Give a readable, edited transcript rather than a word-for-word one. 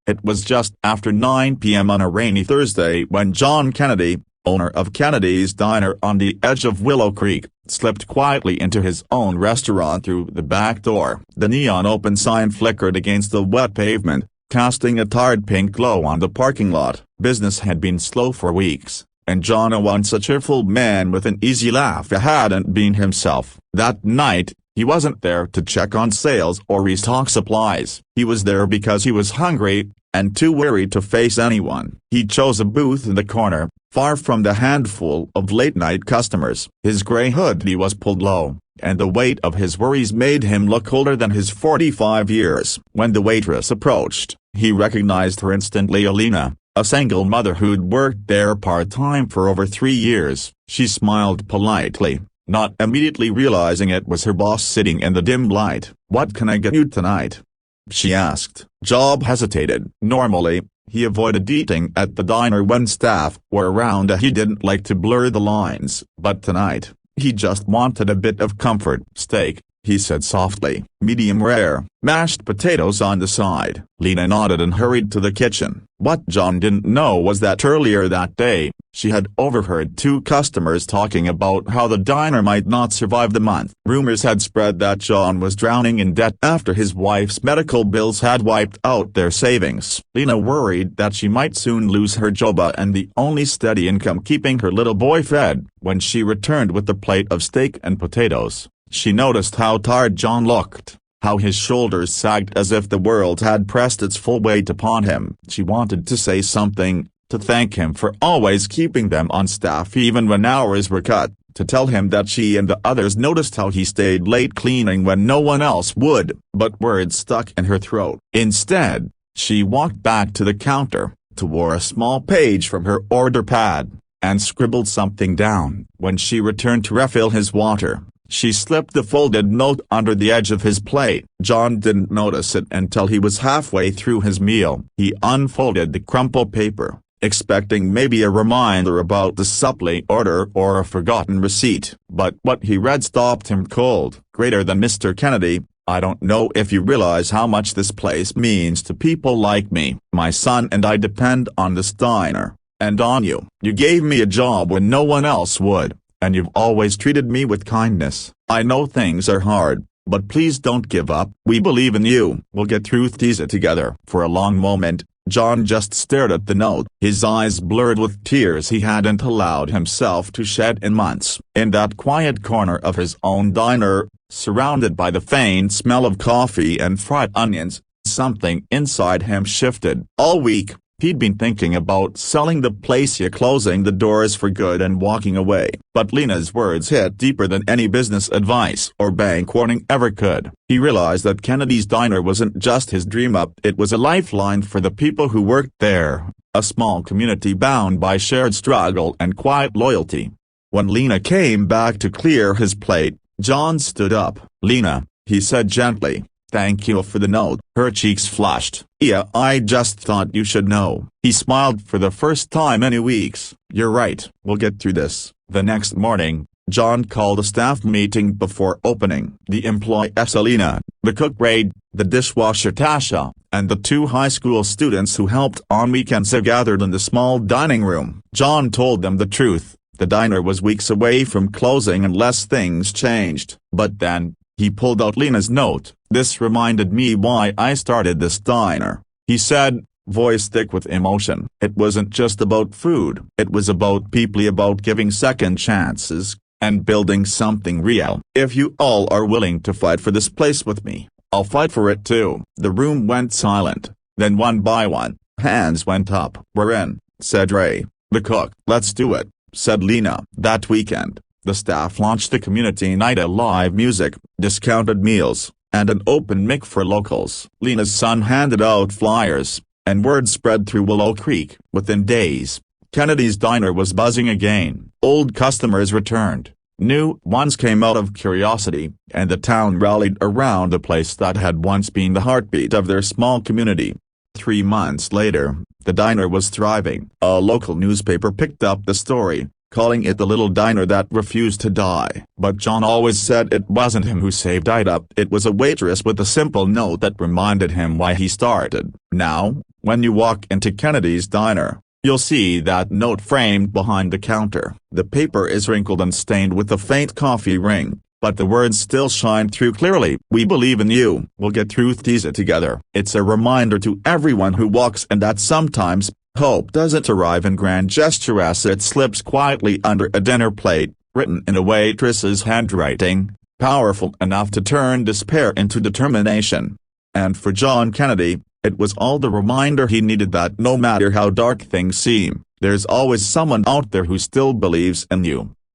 It was just after 9 p.m. on a rainy Thursday when John Kennedy, owner of Kennedy's Diner on the edge of Willow Creek, slipped quietly into his own restaurant through the back door. The neon open sign flickered against the wet pavement, casting a tired pink glow on the parking lot. Business had been slow for weeks, and John, once a cheerful man with an easy laugh, hadn't been himself. That night, he wasn't there to check on sales or restock supplies. He was there because he was hungry, and too weary to face anyone. He chose a booth in the corner, far from the handful of late-night customers. His gray hoodie was pulled low, and the weight of his worries made him look older than his 45 years. When the waitress approached, he recognized her instantly. Alina, a single mother who'd worked there part-time for over 3 years. She smiled politely, not immediately realizing it was her boss sitting in the dim light. "What can I get you tonight?" she asked. Job hesitated. Normally, he avoided eating at the diner when staff were around. He didn't like to blur the lines, but tonight, he just wanted a bit of comfort. "Steak," he said softly. "Medium rare, mashed potatoes on the side." Lena nodded and hurried to the kitchen. What John didn't know was that earlier that day, she had overheard 2 customers talking about how the diner might not survive the month. Rumors had spread that John was drowning in debt after his wife's medical bills had wiped out their savings. Lena worried that she might soon lose her job and the only steady income keeping her little boy fed. When she returned with the plate of steak and potatoes, she noticed how tired John looked, how his shoulders sagged as if the world had pressed its full weight upon him. She wanted to say something, to thank him for always keeping them on staff even when hours were cut, to tell him that she and the others noticed how he stayed late cleaning when no one else would, but words stuck in her throat. Instead, she walked back to the counter, tore a small page from her order pad, and scribbled something down. When she returned to refill his water, she slipped the folded note under the edge of his plate. John didn't notice it until he was halfway through his meal. He unfolded the crumpled paper, expecting maybe a reminder about the supply order or a forgotten receipt. But what he read stopped him cold. "Greater than Mr. Kennedy, I don't know if you realize how much this place means to people like me. My son and I depend on this diner, and on you. You gave me a job when no one else would, and you've always treated me with kindness. I know things are hard, but please don't give up. We believe in you. We'll get through these together." For a long moment, John just stared at the note, his eyes blurred with tears he hadn't allowed himself to shed in months. In that quiet corner of his own diner, surrounded by the faint smell of coffee and fried onions, something inside him shifted. All week, he'd been thinking about selling the place, closing the doors for good and walking away. But Lena's words hit deeper than any business advice or bank warning ever could. He realized that Kennedy's Diner wasn't just his dream it was a lifeline for the people who worked there, a small community bound by shared struggle and quiet loyalty. When Lena came back to clear his plate, John stood up. "Lena," he said gently, "thank you for the note." Her cheeks flushed. "Yeah, I just thought you should know." He smiled for the first time in weeks. "You're right, we'll get through this." The next morning, John called a staff meeting before opening. The employees Alina, the cook Raid, the dishwasher Tasha, and the 2 high school students who helped on weekends gathered in the small dining room. John told them the truth. The diner was weeks away from closing unless things changed. But then, he pulled out Lena's note. "This reminded me why I started this diner," he said, voice thick with emotion. It wasn't just about food. It was about people, about giving second chances, and building something real. "If you all are willing to fight for this place with me, I'll fight for it too." The room went silent. Then one by one, hands went up. "We're in," said Ray, the cook. "Let's do it," said Lena. That weekend, the staff launched a community night of live music, discounted meals, and an open mic for locals. Lena's son handed out flyers, and word spread through Willow Creek. Within days, Kennedy's Diner was buzzing again. Old customers returned, new ones came out of curiosity, and the town rallied around a place that had once been the heartbeat of their small community. 3 months later, the diner was thriving. A local newspaper picked up the story, calling it the little diner that refused to die. But John always said it wasn't him who saved it. It was a waitress with a simple note that reminded him why he started. Now, When you walk into Kennedy's diner, you'll see that note framed behind the counter. The paper is wrinkled and stained with a faint coffee ring, but the words still shine through clearly. "We believe in you. We'll get through this together." It's a reminder to everyone who walks in that sometimes, hope doesn't arrive in grand gesture as it slips quietly under a dinner plate, written in a waitress's handwriting, powerful enough to turn despair into determination. And for John Kennedy, it was all the reminder he needed that no matter how dark things seem, there's always someone out there who still believes in you.